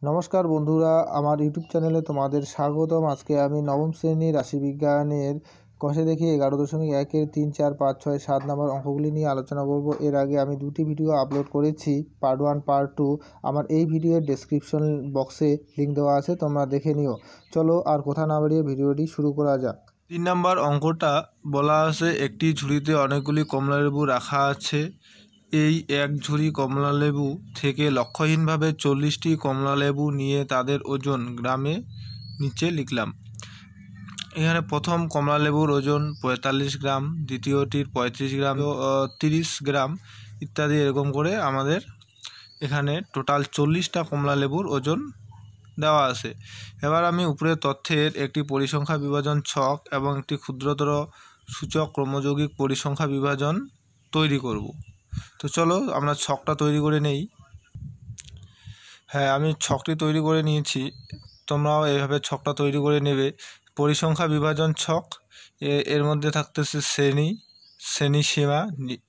নমস্কার বন্ধুরা, আমার ইউটিউব চ্যানেলে তোমাদের স্বাগতম। আজকে আমি নবম শ্রেণীর রাশিবিজ্ঞানের কষে দেখি 11.1-এর 3, 4, 5, 6, 7 নম্বর অঙ্কগুলি নিয়ে আলোচনা করব। এর আগে আমি দুটি ভিডিও আপলোড করেছি, পার্ট 1, পার্ট 2। আমার এই ভিডিওর ডেসক্রিপশন বক্সে লিঙ্ক দেওয়া আছে, তোমরা দেখে নিও। চলো আর কথা না বাড়িয়ে ভিডিওটি শুরু করা যাক। 3 নম্বর অঙ্কটা বলা আছে, একটি ঝুড়িতে অনেকগুলি কমলালেবু রাখা আছে। এই এক ঝুড়ি কমলালেবু থেকে লক্ষ্যহীনভাবে 40টি কমলালেবু নিয়ে তাদের ওজন গ্রামে নিচে লিখলাম। এখানে প্রথম কমলালেবুর ওজন 45 গ্রাম, দ্বিতীয়টির 35 গ্রাম, 30 গ্রাম ইত্যাদি এরকম করে আমাদের এখানে টোটাল 40টা কমলালেবুর ওজন দেওয়া আছে। এবার আমি উপরের তথ্যের একটি পরিসংখ্যা বিভাজন ছক এবং একটি ক্ষুদ্রতর সূচক ক্রমযৌগিক পরিসংখ্যা বিভাজন তৈরি করব। তো চলো আমরা ছকটা তৈরি করে নেই। হ্যাঁ, আমি ছকটি তৈরি করে নিয়েছি, তোমরাও এইভাবে ছকটা তৈরি করে নেবে। পরিসংখ্যা বিভাজন ছক, এর মধ্যে থাকতেছে শ্রেণী সীমা,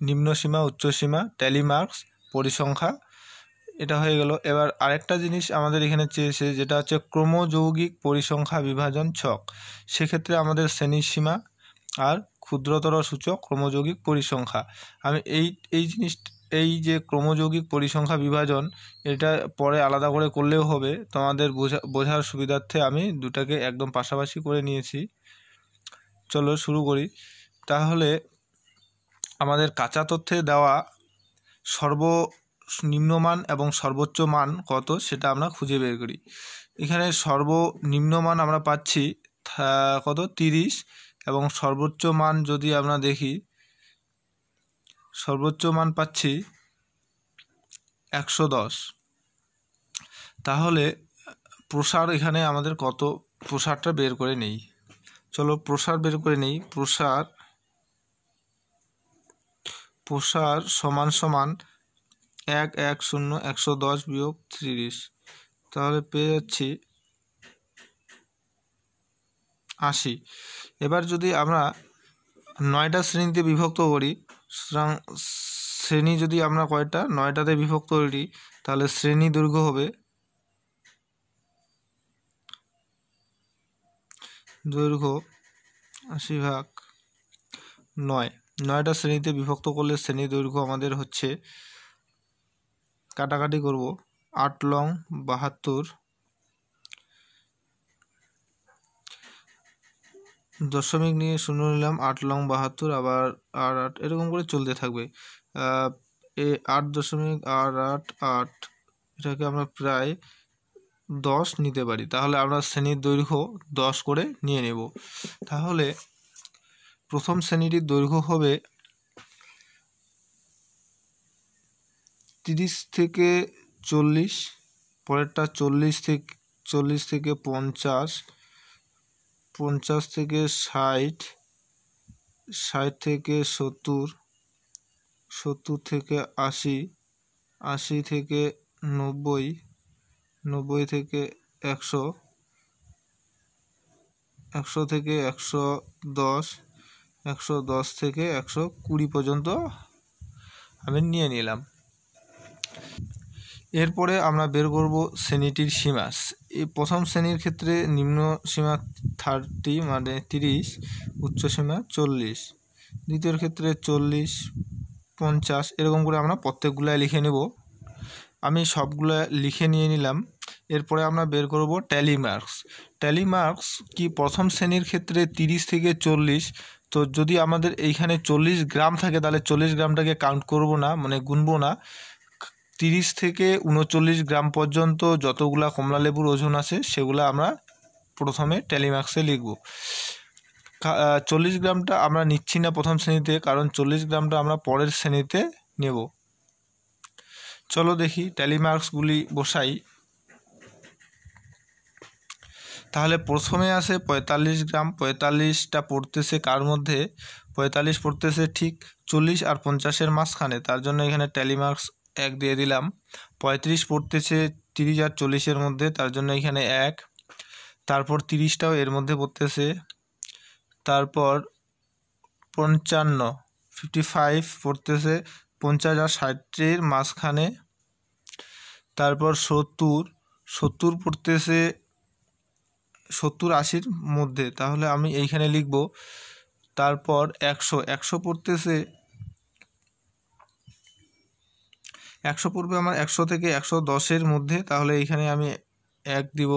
নিম্ন সীমা, উচ্চ সীমা, ট্যালি মার্কস, পরিসংখ্যা। এটা হয়ে গেল। এবার আরেকটা জিনিস আমাদের এখানে চেয়েছে, যেটা হচ্ছে ক্রমযৌগিক পরিসংখ্যা বিভাজন ছক। সেক্ষেত্রে আমাদের শ্রেণী সীমা আর ক্ষুদ্রতর সূচক ক্রমযৌগিক পরিসংখ্যা। আমি এই যে ক্রমযৌগিক পরিসংখ্যা বিভাজন, এটা পরে আলাদা করে করলেও হবে, তোমাদের বোঝার সুবিধার্থে আমি দুটাকে একদম পাশাপাশি করে নিয়েছি। চলো শুরু করি। তাহলে আমাদের কাঁচা তথ্যে দেওয়া সর্বনিম্ন মান এবং সর্বোচ্চ মান কত সেটা আমরা খুঁজে বের করি। এখানে সর্বনিম্ন মান আমরা পাচ্ছি কত, 30, এবং সর্বোচ্চ মান যদি আমরা দেখি, সর্বোচ্চ মান পাচ্ছি 110। তাহলে প্রসার এখানে আমাদের কত, প্রসারটা বের করে নেই। চলো প্রসার বের করে নেই। প্রসার সমান 110 110 বিয়োগ 30, তাহলে পেয়ে যাচ্ছি 80। এবার যদি আমরা 9টা শ্রেণীতে বিভক্ত করি, সুতরাং শ্রেণী যদি আমরা কয়টা, 9টাতে বিভক্ত করি, তাহলে শ্রেণী দৈর্ঘ্য হবে, দৈর্ঘ্য 80/9। 9টা শ্রেণীতে বিভক্ত করলে শ্রেণী দৈর্ঘ্য আমাদের হচ্ছে, কাটাকাটি করব, 8 লং 72, দশমিক নিয়ে শূন্য নিলাম, 8 লং 72, আবার 8 এরকম করে চলতে থাকবে। 8.888, এটাকে আমরা প্রায় 10 নিতে পারি। তাহলে আমরা শ্রেণীর দৈর্ঘ্য 10 করে নিয়ে নেব। তাহলে প্রথম শ্রেণীটির দৈর্ঘ্য হবে 30 থেকে 40, পরেরটা 40 থেকে 50, 50 থেকে 60, 60 থেকে 70, 70 থেকে 80, 80 থেকে 90, 90 থেকে 100, 100 থেকে 110, 110 থেকে 120 পর্যন্ত আমি নিয়ে নিলাম। এরপরে আমরা বের করব শ্রেণীটির সীমা। এই প্রথম শ্রেণীর ক্ষেত্রে নিম্ন সীমা 30 মানে 30, উচ্চ সীমা 40, দ্বিতীয় ক্ষেত্রে 40, 50, এরকম করে আমরা প্রত্যেকগুলো লিখে নেব। আমি সবগুলো লিখে নিয়ে নিলাম। এরপরে আমরা বের করব ট্যালি মার্কস। ট্যালি মার্কস কি, প্রথম শ্রেণীর ক্ষেত্রে 30 থেকে 40, তো যদি আমাদের এইখানে 40 গ্রাম থাকে, তাহলে 40 গ্রামটাকে কাউন্ট করব না, মানে গুনবো না। 30 থেকে 39 গ্রাম পর্যন্ত যতগুলা কমলালেবুর ওজন আছে সেগুলো আমরা প্রথমে ট্যালি মার্কসে লিখব। 40 গ্রামটা আমরা নিচ্ছি না প্রথম শ্রেণীতে, কারণ 40 গ্রামটা আমরা পরের শ্রেণীতে নেব। চলো দেখি ট্যালি মার্কসগুলি বসাই। তাহলে প্রথমে আসে 45 গ্রাম। 45টা পড়তেছে কার মধ্যে, 45 পড়তেছে ঠিক 40 আর 50-এর মাঝখানে, তার জন্য এখানে ট্যালি মার্কস 1 দিয়ে দিলাম। 35 পড়তেছে 30 আর 40-এর মধ্যে, তার জন্য এখানে 1। তারপর 30টাও এর মধ্যে পড়তেছে। তারপর 55 পড়তেছে 50 আর 60-এর মাঝখানে। তারপর 70 70 পড়তেছে 70-80-র মধ্যে, তাহলে আমি এইখানে লিখব। তারপর 100 পড়তেছে 100 পড়বে আমার 100 থেকে 110-এর মধ্যে, তাহলে এইখানে আমি 1 দিব।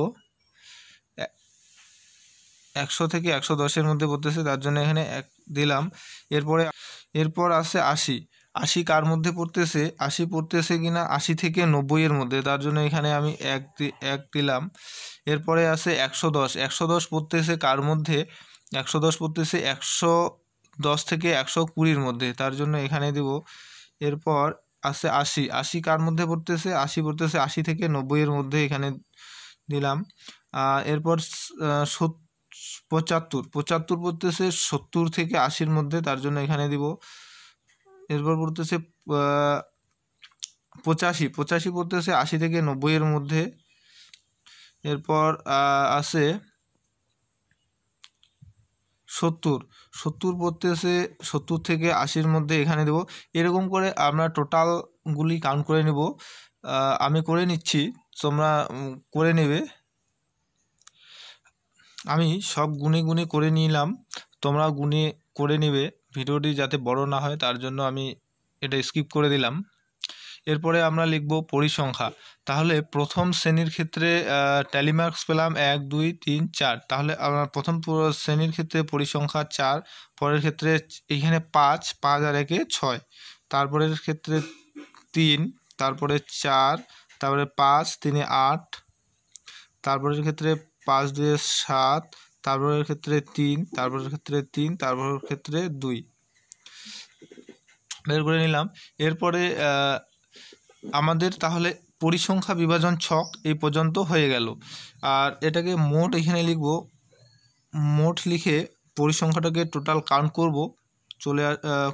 100 থেকে 110-এর মধ্যে পড়তেছে, তার জন্য এখানে 1 দিলাম। এরপর আছে 80 কার মধ্যে পড়তেছে, 80 পড়তেছে কিনা 80 থেকে 90-এর মধ্যে, তার জন্য এখানে আমি 1 দিলাম। এরপরে আছে 110 পড়তেছে কার মধ্যে, 110 পড়তেছে 110 থেকে 120-এর মধ্যে, তার জন্য এখানে দিব। এরপর আছে 80 কার মধ্যে পড়তেছে, 80 পড়তেছে 80 থেকে 90-এর মধ্যে, এখানে দিলাম। এরপর 75 পড়তেছে 70 থেকে 80-র মধ্যে, তার জন্য এখানে দিব। এরপর পড়তেছে 85 পড়তেছে 80 থেকে 90-এর মধ্যে। এরপর আছে 70 পড়তেছে 70 থেকে 80-র মধ্যে, এখানে দেব। এরকম করে আমরা টোটালগুলি কাউন্ট করে নেব। আমি করে নিচ্ছি, তোমরা করে নেবে। আমি সব গুনে করে নিলাম, তোমরা গুনে করে নেবে। ভিডিওটি যাতে বড় না হয় তার জন্য আমি এটা স্কিপ করে দিলাম। এরপরে আমরা লিখব পরিসংখ্যা। তাহলে প্রথম শ্রেণীর ক্ষেত্রে ট্যালি মার্কস পেলাম 1 2 3 4। তাহলে আমরা প্রথম শ্রেণীর ক্ষেত্রে পরিসংখ্যা 4, পরের ক্ষেত্রে এইখানে 5 আর 1 6, তারপরের ক্ষেত্রে 3, তারপরে 4, তারপরে 5 3 8, তারপরের ক্ষেত্রে 5 2 7, তারপরের ক্ষেত্রে 3, তারপরের ক্ষেত্রে 3, তারপরের ক্ষেত্রে 2 বের করে নিলাম। এরপরে আমাদের তাহলে পরিসংখ্যা বিভাজন ছক এই পর্যন্ত হয়ে গেল। আর এটাকে মোট এখানে লিখব, মোট লিখে পরিসংখ্যাটাকে টোটাল কাউন্ট করব,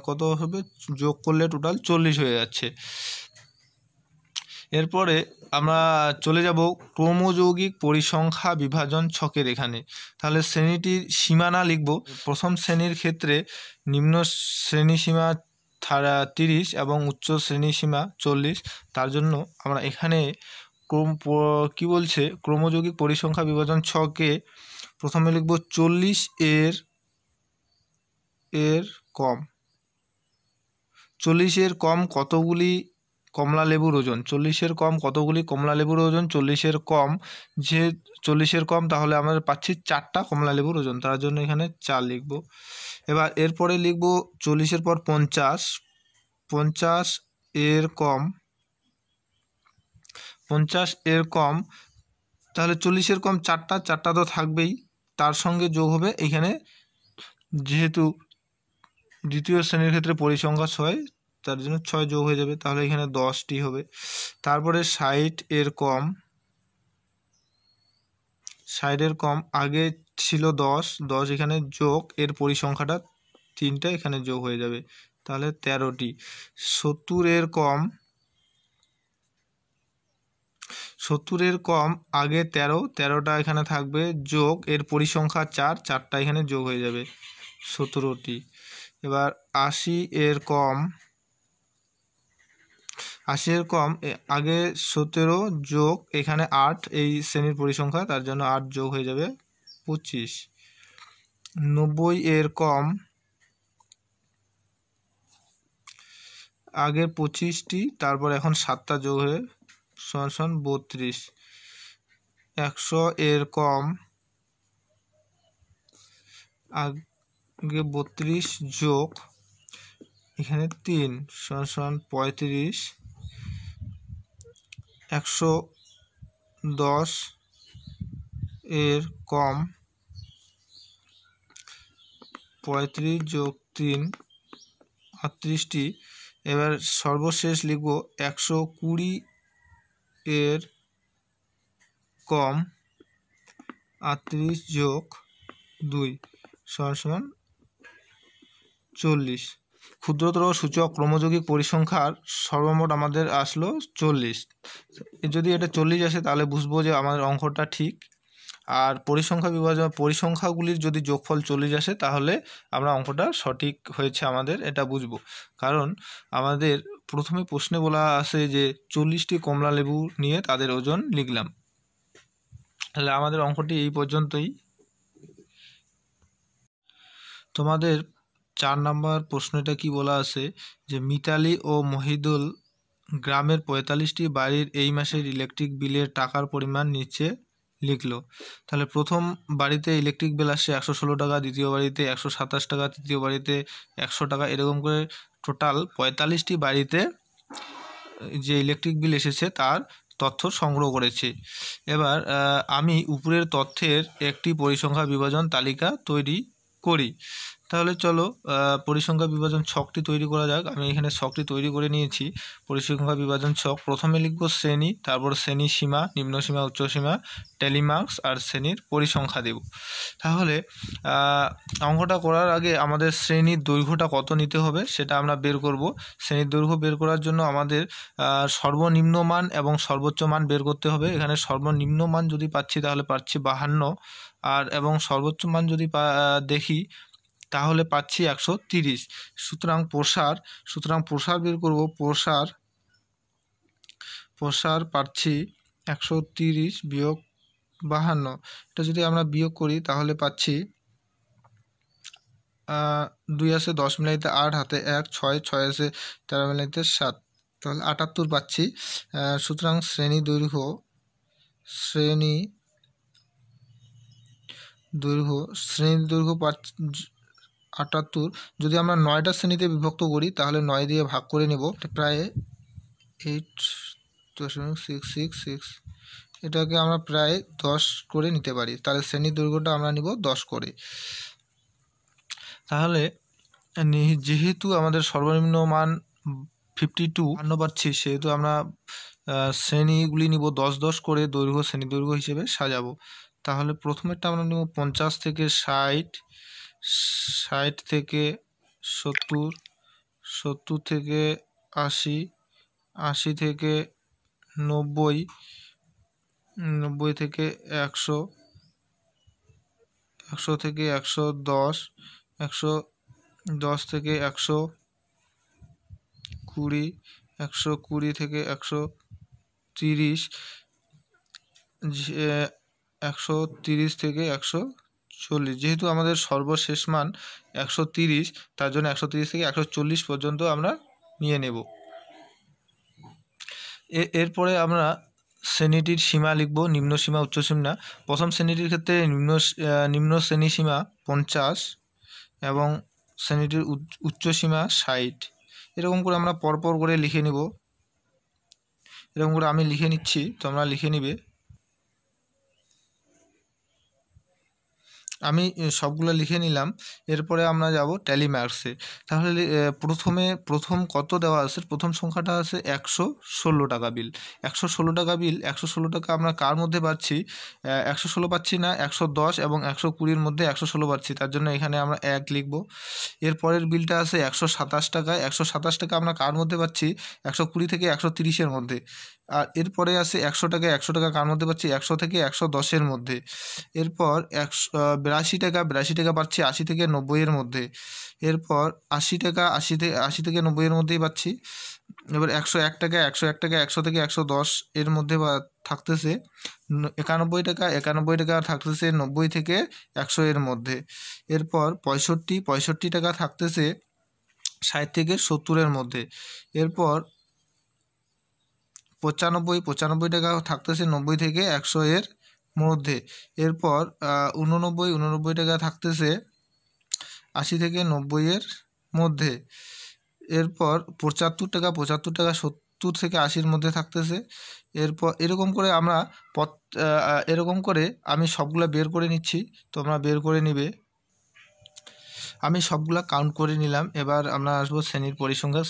কত হবে, যোগ করলে টোটাল 40 হয়ে যাচ্ছে। এরপরে আমরা চলে যাব ক্রমযৌগিক পরিসংখ্যা বিভাজন ছকের এখানে। তাহলে শ্রেণীটির সীমানা লিখব। প্রথম শ্রেণীর ক্ষেত্রে নিম্ন শ্রেণীসীমা 30 এবং উচ্চ শ্রেণীসীমা 40, তার জন্য আমরা এখানে কি বলছে, ক্রমযৌগিক পরিসংখ্যা বিভাজন ছকে প্রথমে লিখব 40 এর কম। 40 এর কম কতগুলি কমলা লেবুর ওজন, 40 এর কম কতগুলি কমলা লেবুর ওজন, 40 এর কম, যে 40 এর কম তাহলে আমরা পাচ্ছি 4টা কমলা লেবুর ওজন, তার জন্য এখানে 4 লিখব। এবার এরপরে লিখব 40 এর পর 50 এর কম, 50 এর কম, তাহলে 40 এর কম 4টা তো থাকবেই, তার সঙ্গে যোগ হবে এখানে, যেহেতু দ্বিতীয় শ্রেণীর ক্ষেত্রে পরিসংখ্যা 6, তার জন্য 6 যোগ হয়ে যাবে, তাহলে এখানে 10টি হবে। তারপরে 60 এর কম, 60 এর কম, আগে ছিল 10 এখানে যোগ, এর পরিসংখ্যাটা 3টা এখানে যোগ হয়ে যাবে, তাহলে 13টি। 70 এর কম, 70 এর কম, আগে 13টা এখানে থাকবে, যোগ এর পরিসংখ্যা 4টা এখানে যোগ হয়ে যাবে, 17টি। এবার 80 এর কম, 80 এর কম, আগে 17 যোগ এখানে 8, এই শ্রেণীর পরিসংখ্যা, তার জন্য 8 যোগ হয়ে যাবে 25। 90 এর কম, আগে 25টি, তারপর এখন 7টা যোগ হয়ে সমান 32। 100 এর কম, আগে 32 যোগ এখানে 3 সমান 35। 110 এর কম, 35 যোগ 3 38টি। এবার সর্বশেষ লিখব 120 এর কম, 38 যোগ 2 সমান 40। ক্ষুদ্রতর সূচক ক্রমযৌগিক পরিসংখ্যার সর্বমোট আমাদের আসলো 40। যদি এটা 40 আসে তাহলে বুঝবো যে আমাদের অঙ্কটা ঠিক। আর পরিসংখ্যাগুলির যদি যোগফল 40 আসে তাহলে আমরা অঙ্কটা সঠিক হয়েছে আমাদের, এটা বুঝবো। কারণ আমাদের প্রথমে প্রশ্নে বলা আছে যে 40টি কমলা লেবু নিয়ে তাদের ওজন লিখলাম। তাহলে আমাদের অঙ্কটি এই পর্যন্তই। তোমাদের 4 নম্বর প্রশ্নটা কি বলা আছে যে মিতালি ও মহিদুল গ্রামের 45টি বাড়ির এই মাসের ইলেকট্রিক বিলের টাকার পরিমাণ নিচে লিখলো। তাহলে প্রথম বাড়িতে ইলেকট্রিক বিল আসছে 116 টাকা, দ্বিতীয় বাড়িতে 127 টাকা, তৃতীয় বাড়িতে 100 টাকা, এরকম করে টোটাল 45টি বাড়িতে যে ইলেকট্রিক বিল এসেছে তার তথ্য সংগ্রহ করেছে। এবার আমি উপরের তথ্যের একটি পরিসংখ্যা বিভাজন তালিকা তৈরি করি। তাহলে চলো পরিসংখ্যা বিভাজন ছকটি তৈরি করা যাক। আমি এখানে ছকটি তৈরি করে নিয়েছি। পরিসংখ্যা বিভাজন ছক, প্রথমে লিখব শ্রেণী, তারপর শ্রেণী সীমা, নিম্ন সীমা, উচ্চ সীমা, টেলিমার্কস আর শ্রেণীর পরিসংখ্যা দেব। তাহলে অঙ্কটা করার আগে আমাদের শ্রেণীর দৈর্ঘ্যটা কত নিতে হবে সেটা আমরা বের করব। শ্রেণীর দৈর্ঘ্য বের করার জন্য আমাদের সর্বনিম্ন মান এবং সর্বোচ্চ মান বের করতে হবে। এখানে সর্বনিম্ন মান যদি পাচ্ছি তাহলে পাচ্ছি 52, আর এবং সর্বোচ্চ মান যদি দেখি তাহলে পাচ্ছি 130। সুতরাং প্রসার বের করব। প্রসার পাচ্ছি 130 বিয়োগ 52, এটা যদি আমরা বিয়োগ করি তাহলে পাচ্ছি 2 আছে 10 মিলাইতে 8, হাতে 1, 6 আছে 13 মিলাইতে 7, তাহলে 78 পাচ্ছি। সুতরাং শ্রেণী দৈর্ঘ্য 78। যদি আমরা 9টা শ্রেণীতে বিভক্ত করি তাহলে 9 দিয়ে ভাগ করে নেব, প্রায় 8.666, এটাকে আমরা প্রায় 10 করে নিতে পারি। তাহলে শ্রেণীর দৈর্ঘ্যটা আমরা নিব 10 করে। তাহলে যেহেতু আমাদের সর্বনিম্ন মান 52 পাচ্ছি, সেহেতু আমরা শ্রেণীগুলি নিব 10 10 করে দৈর্ঘ্য, শ্রেণী দৈর্ঘ্য হিসেবে সাজাবো। তাহলে প্রথমেরটা আমরা নিব 50 থেকে 60, 60 থেকে 70, 70 থেকে 80, 80 থেকে 90, 90 থেকে 100, 100 থেকে 110, 110 থেকে 120, 120 থেকে 130, 130 থেকে 140। যেহেতু আমাদের সর্বশেষ মান 130, তার জন্য 130 থেকে 140 পর্যন্ত আমরা নিয়ে নেব। এরপরে আমরা শ্রেণীটির সীমা লিখব, নিম্ন সীমা, উচ্চ সীমা। প্রথম শ্রেণীটির ক্ষেত্রে নিম্ন শ্রেণী সীমা 50 এবং শ্রেণীটির উচ্চ সীমা 60। এরকম করে আমরা পরপর করে লিখে নিব। এরকম করে আমি লিখে নিচ্ছি, তোমরা লিখে নিবে। আমি সবগুলো লিখে নিলাম। এরপরে আমরা যাব টেলিমার্কসে। তাহলে প্রথম কত দেওয়া আছে? প্রথম সংখ্যাটা আছে 116 টাকা বিল। 116 টাকা বিল, 116 টাকা আমরা কার মধ্যে পাচ্ছি? 116 পাচ্ছি না, 110 এবং 120-র মধ্যে 116 পাচ্ছি, তার জন্য এখানে আমরা 1 লিখব। এরপরের বিলটা আছে 127 টাকা। 127 টাকা আমরা কার মধ্যে পাচ্ছি? 120 থেকে 130-এর মধ্যে। আর এরপরে আছে 100 টাকা। 100 টাকা কার মধ্যে পাচ্ছি? 100 থেকে 110-এর মধ্যে। এরপর 82 টাকা। 82 টাকা পাচ্ছি 80 থেকে 90-এর মধ্যে। এরপর 80 টাকা 80 থেকে 90-এর মধ্যেই পাচ্ছি। এবার 101 টাকা। 101 টাকা 100 থেকে 110 এর মধ্যে থাকতেছে। 91 টাকা। 91 টাকা থাকতেছে 90 থেকে 100 এর মধ্যে। এরপর 65 টাকা থাকতেছে 60 থেকে 70-এর মধ্যে। এরপর 95 টাকা থাকতেছে 90 থেকে 100 এর মধ্যে। এরপর 89 টাকা থাকতেছে 80 থেকে 90-এর মধ্যে। এরপর 75 টাকা 70 থেকে 80-এর মধ্যে থাকতেছে। এরপর এরকম করে আমি সবগুলা বের করে নিচ্ছি, তোমরা বের করে নিবে। আমি সবগুলা কাউন্ট করে নিলাম। এবার আমরা আসবো শ্রেণীর পরিসংখ্যা।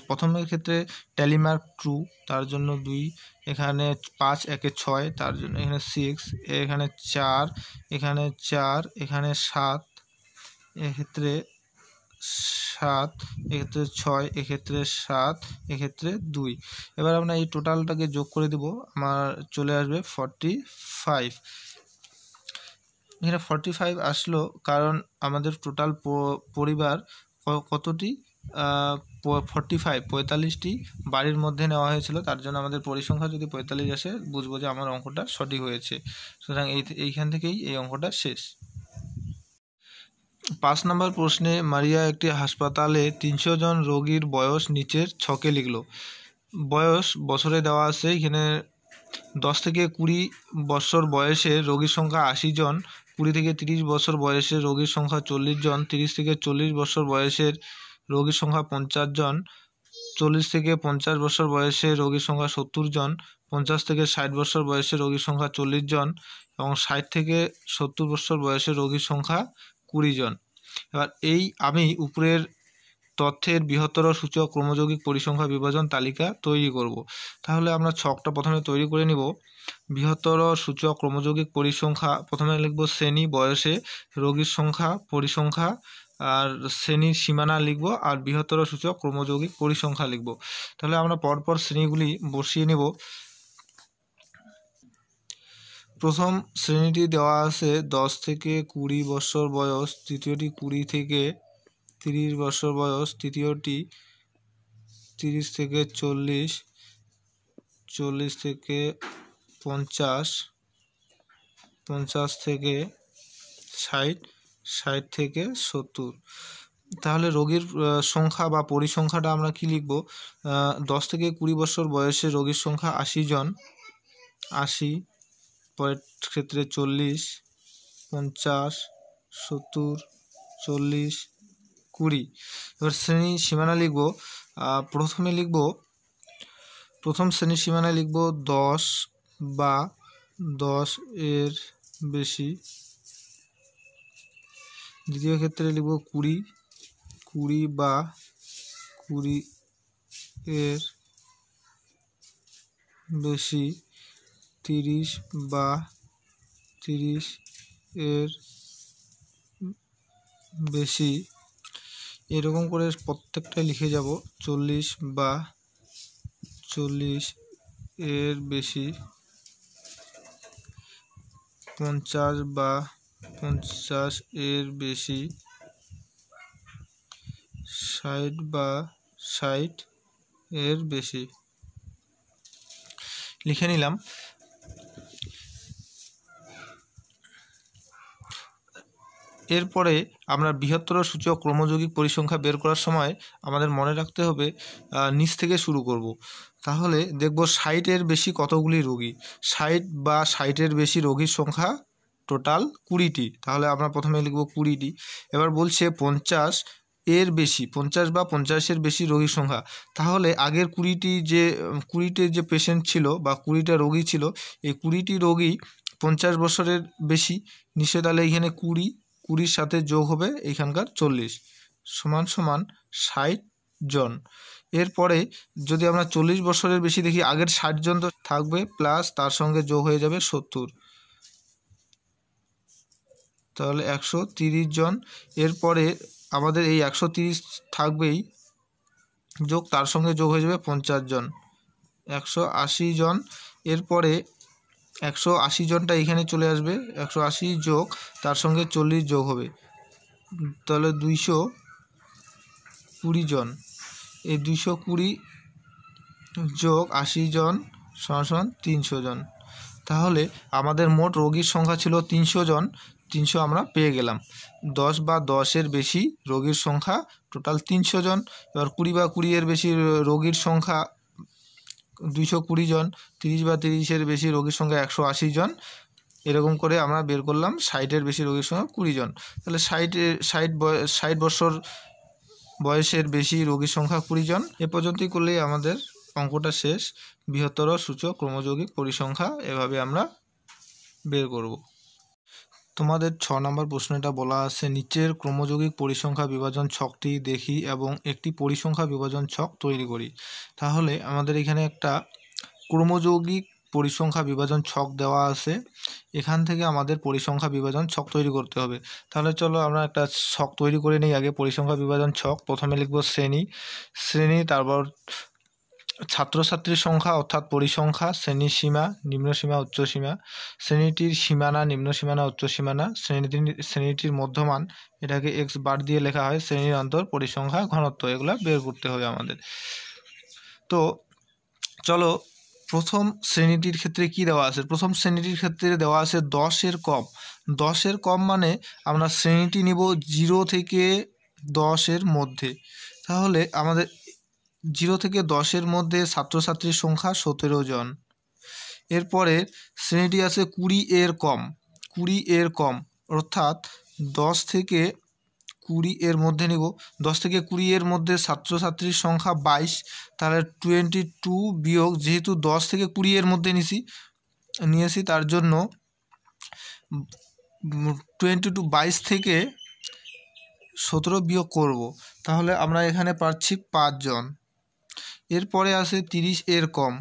প্রথমের ক্ষেত্রে টেলিমার্ক ট্রু, তার জন্য 2, এখানে 5, 1 6, তার জন্য এখানে 6, এখানে 4, এখানে 4, এখানে 7, এক্ষেত্রে 7, এক্ষেত্রে 6, এক্ষেত্রে 7, এক্ষেত্রে 2। এবার আমরা এই টোটালটাকে যোগ করে দেব, আমার চলে আসবে 45। এখানে 45 আসলো কারণ আমাদের টোটাল পরিবার কতটি? 45টি বাড়ির মধ্যে নেওয়া হয়েছিল, তার জন্য আমাদের পরিসংখ্যা যদি 45 আসে বুঝবো যে আমার অঙ্কটা সঠিক হয়েছে। সুতরাং এইখান থেকেই এই অঙ্কটা শেষ। 5 নম্বর প্রশ্নে মারিয়া একটি হাসপাতালে 300 জন রোগীর বয়স নিচের ছকে লিখল। বয়স বছরে দেওয়া আছে, এখানে 10 থেকে 20 বছর বয়সে রোগীর সংখ্যা 80 জন, 20 থেকে 30 বছর বয়সের রোগীর সংখ্যা 40 জন, 30 থেকে 40 বছর বয়সের রোগীর সংখ্যা 50 জন, 40 থেকে 50 বছর বয়সের রোগীর সংখ্যা 70 জন, 50 থেকে 60 বছর বয়সের রোগীর সংখ্যা 40 জন এবং 60 থেকে 70 বছর বয়সের রোগীর সংখ্যা 20 জন। এবার আমি উপরের তথ্যের বৃহত্তর সূচক ক্রমযৌগিক পরিসংখ্যা বিভাজন তালিকা তৈরি করব। তাহলে আমরা ছকটা প্রথমে তৈরি করে নিব। বৃহত্তর সূচক ক্রমযৌগিক পরিসংখ্যা, প্রথমে লিখব শ্রেণী, বয়সে রোগীর সংখ্যা, পরিসংখ্যা, আর শ্রেণীর সীমানা লিখব, আর বৃহত্তর সূচক ক্রমযৌগিক পরিসংখ্যা লিখব। তাহলে আমরা পরপর শ্রেণীগুলি বসিয়ে নেব। প্রথম শ্রেণীটি দেওয়া আছে 10 থেকে 20 বছর বয়স, দ্বিতীয়টি 20 থেকে 30 বছর বয়স, তৃতীয়টি 30 থেকে 40, 40 থেকে 50, 50 থেকে 60, 60 থেকে 70। তাহলে রোগীর সংখ্যা বা পরিসংখ্যাটা আমরা কি লিখব? 10 থেকে 20 বছর বয়সে রোগীর সংখ্যা 80 জন, 80, পরের ক্ষেত্রে 40, 50, 70, 40, 20। এবার শ্রেণী সীমানা লিখব। প্রথম শ্রেণীর সীমানা লিখব 10 বা 10 এর বেশি, দ্বিতীয় ক্ষেত্রে লিখব 20, 20 বা 20 এর বেশি, 30 বা 30 এর বেশি, এরকম করে প্রত্যেকটা লিখে যাব। 40 বা 40 এর বেশি, 50 বা 50 এর বেশি, 60 বা 60 এর বেশি লিখে নিলাম। এরপরে আমরা বৃহত্তর সূচক ক্রমযৌগিক পরিসংখ্যা বের করার সময় আমাদের মনে রাখতে হবে নিচ থেকে শুরু করব। তাহলে দেখব 60 এর বেশি কতগুলি রোগী, 60 বা 60 এর বেশি রোগীর সংখ্যা টোটাল 20টি। তাহলে আমরা প্রথমে লিখব 20টি। এবার বলছে 50 এর বেশি, 50 বা 50 এর বেশি রোগীর সংখ্যা। তাহলে আগের 20টি যে পেশেন্ট ছিল বা 20টা রোগী ছিল, এই 20টি রোগী 50 বছরের বেশি, নিশ্চয় তাহলে এখানে 20 সাথে যোগ হবে এইখানকার 40 সমান 60 জন। এরপরে যদি আমরা 40 বছরের বেশি দেখি, আগের 60 জন তো থাকবে, প্লাস তার সঙ্গে যোগ হয়ে যাবে 70, তাহলে 130 জন। এরপরে আমাদের এই 130 থাকবেই, যোগ তার সঙ্গে যোগ হয়ে যাবে 50 জন, 180 জন। এরপরে 180 জনটা এখানে চলে আসবে, 180 যোগ তার সঙ্গে 40 যোগ হবে, তাহলে 220 জন। এই 220 যোগ 80 জন সমান 300 জন। তাহলে আমাদের মোট রোগীর সংখ্যা ছিল 300 জন, 300 আমরা পেয়ে গেলাম। 10 বা 10 এর বেশি রোগীর সংখ্যা টোটাল 300 জন। এবার 20 বা 20 এর বেশি রোগীর সংখ্যা 220 জন, 30 বা 30 এর বেশি রোগীর সংখ্যা 180 জন। এরকম করে আমরা বের করলাম 60 এর বেশি রোগীর সংখ্যা 20 জন। তাহলে 60 বছর বয়সের বেশি রোগীর সংখ্যা 20 জন। এ পর্যন্তই করলেই আমাদের অঙ্কটা শেষ। বৃহত্তর সূচক ক্রমযৌগিক পরিসংখ্যা এভাবে আমরা বের করব। তোমাদের 6 নম্বর প্রশ্নটা বলা আছে, নিচের ক্রমযৌগিক পরিসংখ্যা বিভাজন ছকটি দেখি এবং একটি পরিসংখ্যা বিভাজন ছক তৈরি করি। তাহলে আমাদের এখানে একটা ক্রমযৌগিক পরিসংখ্যা বিভাজন ছক দেওয়া আছে, এখান থেকে আমাদের পরিসংখ্যা বিভাজন ছক তৈরি করতে হবে। তাহলে চলো আমরা একটা ছক তৈরি করে নিই আগে। পরিসংখ্যা বিভাজন ছক, প্রথমে লিখব শ্রেণী, তারপর ছাত্রছাত্রীর সংখ্যা অর্থাৎ পরিসংখ্যা, শ্রেণীর সীমা, নিম্নসীমা, উচ্চসীমা, শ্রেণীটির সীমানা, নিম্নসীমানা, উচ্চসীমানা, শ্রেণীটির মধ্যমান, এটাকে এক্স বার দিয়ে লেখা হয়, শ্রেণীর অন্তর, পরিসংখ্যা, ঘনত্ব, এগুলো বের করতে হবে আমাদের। তো চলো প্রথম শ্রেণীটির ক্ষেত্রে কি দেওয়া আছে। প্রথম শ্রেণীটির ক্ষেত্রে দেওয়া আছে 10-এর কম। 10-এর কম মানে আমরা শ্রেণীটি নিব 0 থেকে 10-এর মধ্যে। তাহলে আমাদের 0 থেকে 10-এর মধ্যে ছাত্রছাত্রীর সংখ্যা 17 জন। এরপরে শ্রেণীটি আছে 20-এর কম। 20-এর কম অর্থাৎ 10 থেকে 20-এর মধ্যে নিব। 10 থেকে 20-এর মধ্যে ছাত্রছাত্রীর সংখ্যা 22। তাহলে 22 বিয়োগ, যেহেতু 10 থেকে 20-এর মধ্যে নিয়েছি তার জন্য 22 থেকে 17 বিয়োগ করব। তাহলে আমরা এখানে পাচ্ছি 5 জন। এরপরে আছে 30-এর কম।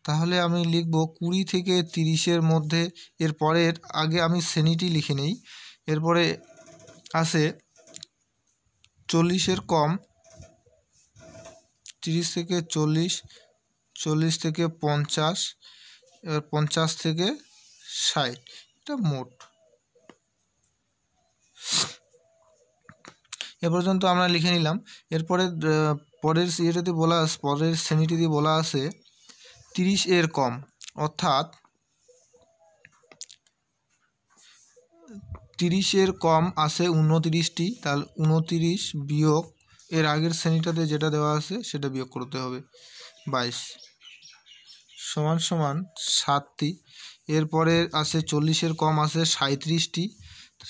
তাহলে আমি লিখব 20 থেকে 30-এর মধ্যে। এরপরের আগে আমি শ্রেণীটি লিখে নেই। এরপরে আছে 40-এর কম। 30 থেকে 40, 40 থেকে 50, এবার 50 থেকে 60, এটা মোট। এ পর্যন্ত আমরা লিখে নিলাম। এরপরে পরের শ্রেণীটি বলা আছে 30-এর কম, অর্থাৎ 30-এর কম আছে 29টি। তাহলে 29 বিয়োগ এর আগের শ্রেণীটাতে যেটা দেওয়া আছে সেটা বিয়োগ করতে হবে, 22 সমান সমান 7টি। এরপরে আছে 40-এর কম আছে 37টি।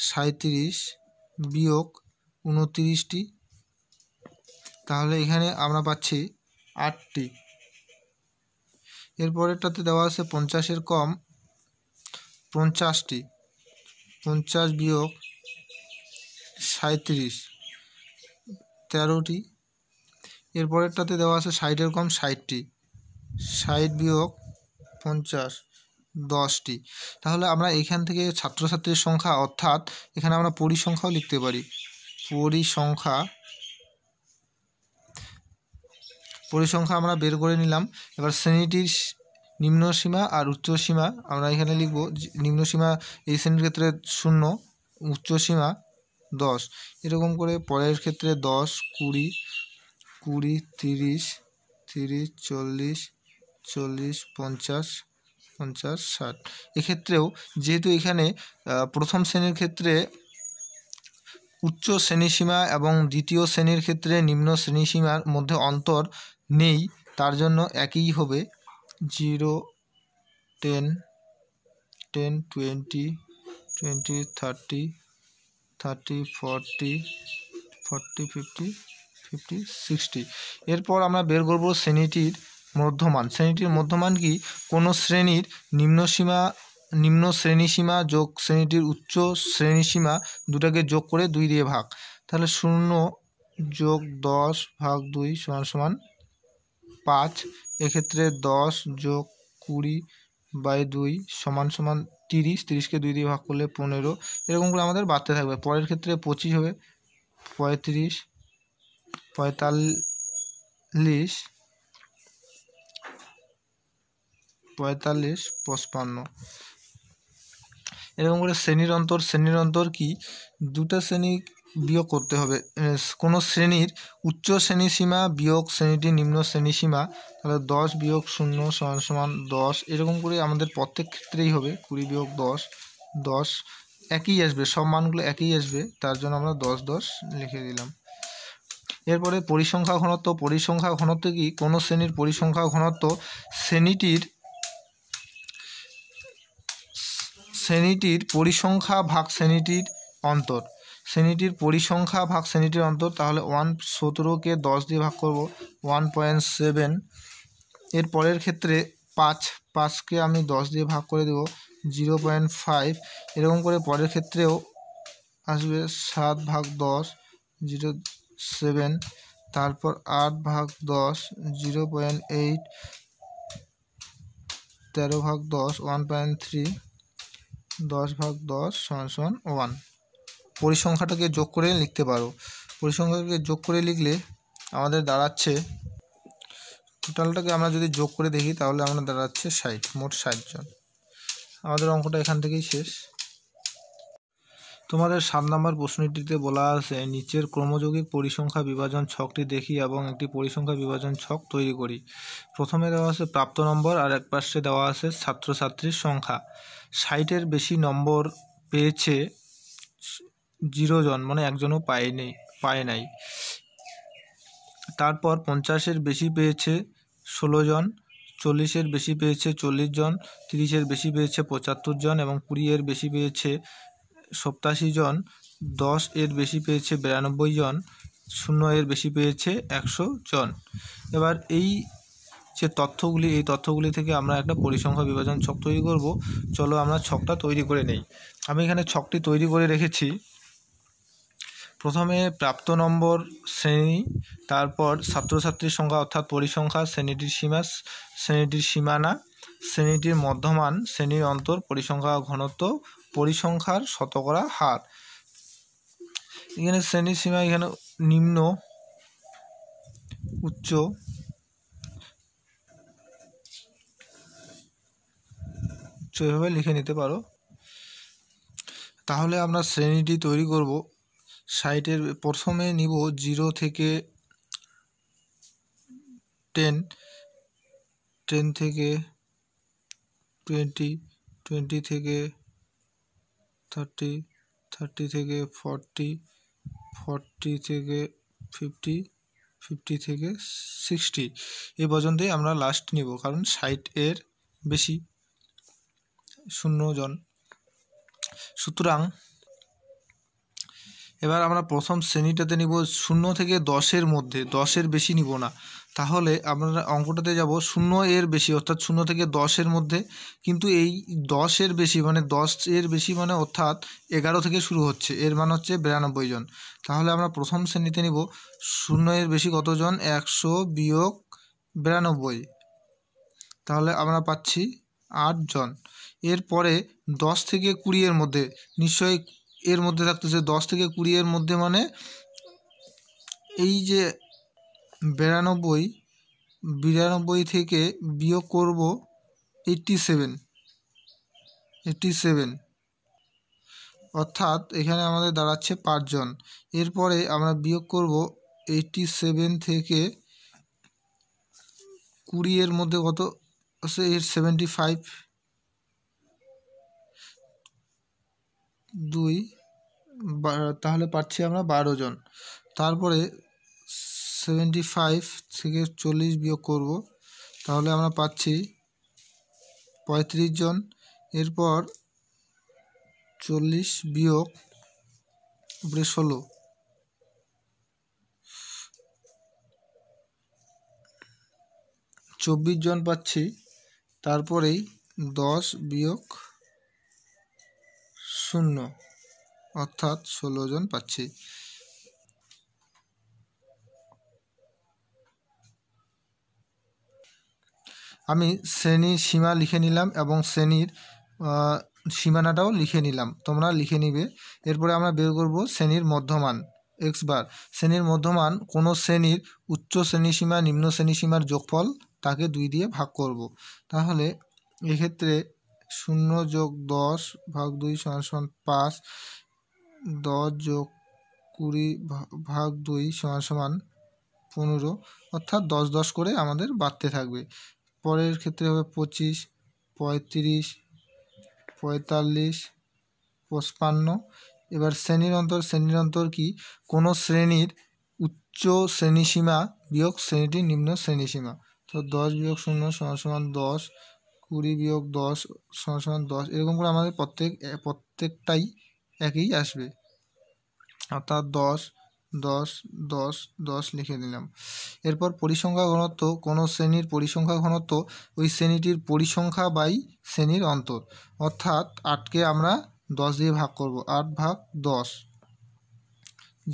37 বিয়োগ 29টি, তাহলে এখানে আমরা পাচ্ছি 8টি। এরপরেরটাতে দেওয়া আছে 50-এর কম 50টি। 50 বিয়োগ 37, 13টি। এরপরেরটাতে দেওয়া আছে 60-এর কম 60টি। 60 বিয়োগ 50, 10টি। তাহলে আমরা এখান থেকে ছাত্রছাত্রীর সংখ্যা, অর্থাৎ এখানে আমরা পরিসংখ্যাও লিখতে পারি। পরিসংখ্যা আমরা বের করে নিলাম। এবার শ্রেণীটির নিম্নসীমা আর উচ্চসীমা আমরা এখানে লিখব। নিম্নসীমা এই শ্রেণীর ক্ষেত্রে 0, উচ্চসীমা 10। এরকম করে পরের ক্ষেত্রে 10, 20, 20, 30, 30, 40, 40, 50, 50, 60। এক্ষেত্রেও যেহেতু এখানে প্রথম শ্রেণীর ক্ষেত্রে উচ্চ শ্রেণীসীমা এবং দ্বিতীয় শ্রেণীর ক্ষেত্রে নিম্ন শ্রেণীসীমার মধ্যে অন্তর নেই, তার জন্য একই হবে। 0, 10, 10, 20, 20, 30, 30, 40, 40, 50, 50, 60। এরপর আমরা বের করব শ্রেণীটির মধ্যমান। শ্রেণীটির মধ্যমান কি? কোনো শ্রেণীর নিম্ন শ্রেণীসীমা যোগ শ্রেণীটির উচ্চ শ্রেণীসীমা দুটাকে যোগ করে 2 দিয়ে ভাগ। তাহলে 0 যোগ 10 ভাগ 2 সমান সমান 5। এক্ষেত্রে 10 যোগ 20/2 সমান সমান 30। 30কে 2 দিয়ে ভাগ করলে 15। এরকম করে আমাদের বাড়তে থাকবে। পরের ক্ষেত্রে 25 হবে, 35, 45, 45, 55। এরকম করে শ্রেণীর অন্তর কি? দুটা শ্রেণী বিয়োগ করতে হবে। কোনো শ্রেণীর উচ্চ শ্রেণীসীমা বিয়োগ শ্রেণীটির নিম্ন শ্রেণীসীমা। তাহলে 10 বিয়োগ 0 সমান সমান 10। এরকম করে আমাদের প্রত্যেক ক্ষেত্রেই হবে। 20 বিয়োগ 10, 10 একই আসবে, সব মানগুলো একই আসবে, তার জন্য আমরা 10, 10 লিখে দিলাম। এরপরে পরিসংখ্যা ঘনত্ব। পরিসংখ্যা ঘনত্ব কি? কোনো শ্রেণীর পরিসংখ্যা ঘনত্ব শ্রেণীটির পরিসংখ্যা ভাগ শ্রেণীটির অন্তর। শ্রেণীটির পরিসংখ্যা ভাগ শ্রেণীটির অন্তর। তাহলে 117কে 10 দিয়ে ভাগ করব, 1.7। এর পরের ক্ষেত্রে 5কে আমি 10 দিয়ে ভাগ করে দেব, 0.5। এরকম করে পরের ক্ষেত্রেও আসবে 7 ভাগ 10, 0.7। তারপর 8 ভাগ 10, 0.8। 13 ভাগ 10, 1.3। 10 ভাগ 10 সমান সমান 1। পরিসংখ্যাটাকে যোগ করে লিখতে পারো। পরিসংখ্যাটাকে যোগ করে লিখলে আমাদের দাঁড়াচ্ছে টোটালটাকে আমরা যদি যোগ করে দেখি তাহলে আমরা দাঁড়াচ্ছে 60, মোট 60 জন। আমাদের অঙ্কটা এখান থেকেই শেষ। তোমাদের 7 নম্বর প্রশ্নটিতে বলা আছে নিচের ক্রমযৌগিক পরিসংখ্যা বিভাজন ছকটি দেখি এবং একটি পরিসংখ্যা বিভাজন ছক তৈরি করি। প্রথমে দেওয়া আছে প্রাপ্ত নম্বর আর এক পাশে দেওয়া আছে ছাত্রছাত্রীর সংখ্যা। 60-এর বেশি নম্বর পেয়েছে 0 জন, মানে একজনও পায় নাই। তারপর 50-এর বেশি পেয়েছে 16 জন, 40-এর বেশি পেয়েছে 40 জন, 30-এর বেশি পেয়েছে 75 জন এবং 20-এর বেশি পেয়েছে 87 জন, 10-এর বেশি পেয়েছে 92 জন, 0-এর বেশি পেয়েছে 100 জন। এবার এই যে তথ্যগুলি, এই তথ্যগুলি থেকে আমরা একটা পরিসংখ্যা বিভাজন ছক তৈরি করব। চলো আমরা ছকটা তৈরি করে নেই। আমি এখানে ছকটি তৈরি করে রেখেছি। প্রথমে প্রাপ্ত নম্বর শ্রেণী, তারপর ছাত্রছাত্রীর সংখ্যা অর্থাৎ পরিসংখ্যা, শ্রেণীটির সীমা, শ্রেণীটির সীমানা, শ্রেণীটির মধ্যমান, শ্রেণীর অন্তর, পরিসংখ্যা ঘনত্ব, পরিসংখ্যার শতকরা হার। এখানে শ্রেণীর সীমা এখানে নিম্ন, উচ্চ, এভাবে লিখে নিতে পারো। তাহলে আমরা শ্রেণীটি তৈরি করব। 60-এর প্রথমে নিব 0 থেকে 10, 10 থেকে 20, 20 থেকে 30, 30 থেকে 40, 40 থেকে 50, 50 থেকে 60 এই পর্যন্তই আমরা লাস্ট নিব, কারণ 60-এর বেশি 0 জন। সুতরাং এবার আমরা প্রথম শ্রেণীটাতে নিব 0 থেকে 10-এর মধ্যে, 10-এর বেশি নিব না। তাহলে আমরা অঙ্কটাতে যাব 0-এর বেশি অর্থাৎ 0 থেকে 10-এর মধ্যে, কিন্তু এই 10-এর বেশি মানে 10-এর বেশি মানে অর্থাৎ 11 থেকে শুরু হচ্ছে, এর মান হচ্ছে 92 জন। তাহলে আমরা প্রথম শ্রেণীতে নিব 0-এর বেশি কতজন, 100 বিয়োগ 92, তাহলে আমরা পাচ্ছি 8 জন। এরপরে 10 থেকে 20-এর মধ্যে, নিশ্চয়ই এর মধ্যে থাকতেছে 10 থেকে 20-এর মধ্যে, মানে এই যে 92 থেকে বিয়োগ করব 87, অর্থাৎ এখানে আমাদের দাঁড়াচ্ছে 5 জন। এরপরে আমরা বিয়োগ করব 87 থেকে 20-এর মধ্যে কত আছে, 75, 2, তাহলে পাচ্ছি আমরা 12 জন। তারপরে 75 থেকে 40 বিয়োগ করব, তাহলে আমরা পাচ্ছি 35 জন। এরপর 40 বিয়োগ 16, 24 জন পাচ্ছি। তারপরেই 10 বিয়োগ 0 অর্থাৎ 16 জন পাচ্ছি। আমি শ্রেণীর সীমা লিখে নিলাম এবং শ্রেণীর সীমানাটাও লিখে নিলাম, তোমরা লিখে নিবে। এরপরে আমরা বের করব শ্রেণীর মধ্যমান x বার। শ্রেণীর মধ্যমান কোনো শ্রেণীর উচ্চ শ্রেণীসীমা নিম্ন শ্রেণীসীমার যোগফল, তাকে 2 দিয়ে ভাগ করব। তাহলে এক্ষেত্রে 0 যোগ 10 ভাগ 2 সমান 5, 10 যোগ 20 ভাগ 2 সমান 15, অর্থাৎ 10 10 করে আমাদের বাড়তে থাকবে। পরের ক্ষেত্রে হবে 25, 35, 45, 55। এবার শ্রেণীর অন্তর কি, কোনো শ্রেণীর উচ্চ শ্রেণীসীমা বিয়োগ শ্রেণীটির নিম্ন শ্রেণীসীমা। তো 10 বিয়োগ 0 সমান 10, 20 বিয়োগ 10 সমান 10, এরকম করে আমাদের প্রত্যেকটাই একই আসবে, অর্থাৎ 10 10 10 10 লিখে দিলাম। এরপর পরিসংখ্যা ঘনত্ব, কোনো শ্রেণীর পরিসংখ্যা ঘনত্ব ওই শ্রেণীটির পরিসংখ্যা বাই শ্রেণীর অন্তর, অর্থাৎ 8কে আমরা 10 দিয়ে ভাগ করব, 8 ভাগ 10,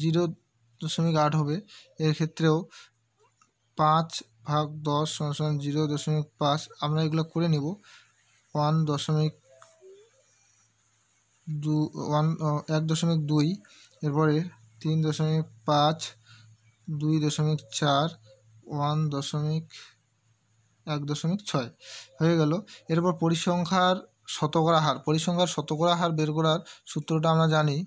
0.8 হবে। এর ক্ষেত্রেও 5 ভাগ 10 সমান 0.5, আমরা এগুলো করে নিব। 1.2, এরপরে 3.5, 2.4, 1.5, 1.6 হয়ে গেল। এরপর পরিসংখ্যার শতকরা হার, পরিসংখ্যার শতকরা হার বের করার সূত্রটা আমরা জানি।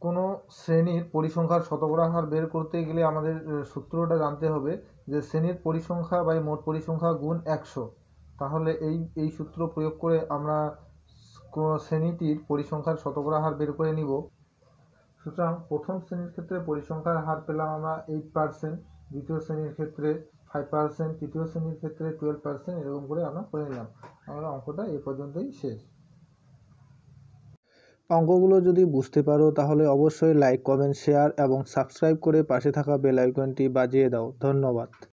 কোনো শ্রেণীর পরিসংখ্যার শতকরা হার বের করতে গেলে আমাদের সূত্রটা জানতে হবে যে শ্রেণীর পরিসংখ্যা বাই মোট পরিসংখ্যা গুণ 100। তাহলে এই সূত্র প্রয়োগ করে আমরা শ্রেণীটির পরিসংখ্যার শতকরা হার বের করে নিব। সুতরাং প্রথম শ্রেণীর ক্ষেত্রে পরিসংখ্যার হার পেলাম আমরা 8%, দ্বিতীয় শ্রেণীর ক্ষেত্রে 5%, তৃতীয় শ্রেণীর ক্ষেত্রে 12%, এরকম করে আমরা করে নিলাম। আমরা অঙ্কটা এই পর্যন্তই শেষ। অঙ্কগুলো যদি বুঝতে পারো তাহলে অবশ্যই লাইক, কমেন্ট, শেয়ার এবং সাবস্ক্রাইব করে পাশে থাকা বেল আইকনটি বাজিয়ে দাও। ধন্যবাদ।